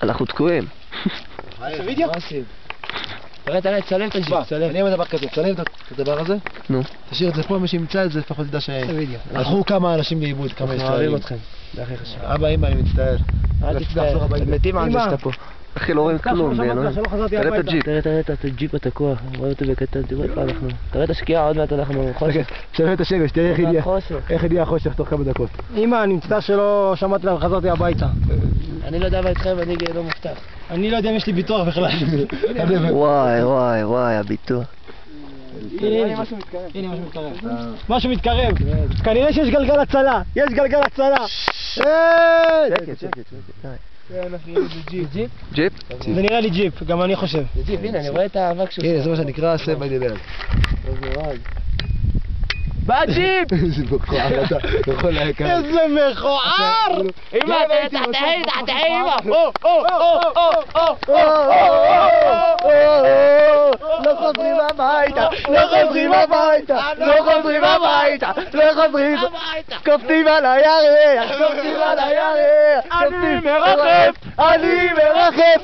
אנחנו תקועים. וידאו? תראה, תצלם את הג'יפ, תצלם. אני אומר דבר כזה, תצלם את הדבר הזה. נו. תשאיר את זה פה, מי שימצא את זה, לפחות ידע שהלכו כמה אנשים לאיבוד, כמה ישראלים. אנחנו אוהבים אתכם, זה הכי חשוב. אבא, אמא, אני מצטער. אל תצטער, אתם מתים על זה שאתה פה. אחי, לא רואים כלום, תראה את הג'יפ. תראה את הג'יפ התקוע, רואה אותו בקטן, תראה איפה אנחנו. תראה את השקיעה, עוד מעט אנחנו חושך. תראה את השמש, תראה איך הגיע החושך תוך כמה דקות. אמא, אני מצטער שלא שמעתי לה וחזרתי הביתה. אני לא יודע מה איתכם, אני לא מובטח. אני לא יודע אם יש לי ביטוח בכלל. וואי, הביטוח. הנה משהו מתקרב. כנראה שיש גלגל הצלה. יש גלגל הצלה. שקט. ג'יפ? זה נראה לי ג'יפ, גם אני חושב. זה ג'יפ, הנה, אני רואה את האבק שלך. הנה, זה מה שנקרא סב ביי דבר. בג'יפ! איזה מכוער אתה, יכול להיקר. איזה מכוער! אמא, תחתהי, אמא! לא חוזרים הביתה! קופצים על הירח! אני מרחף!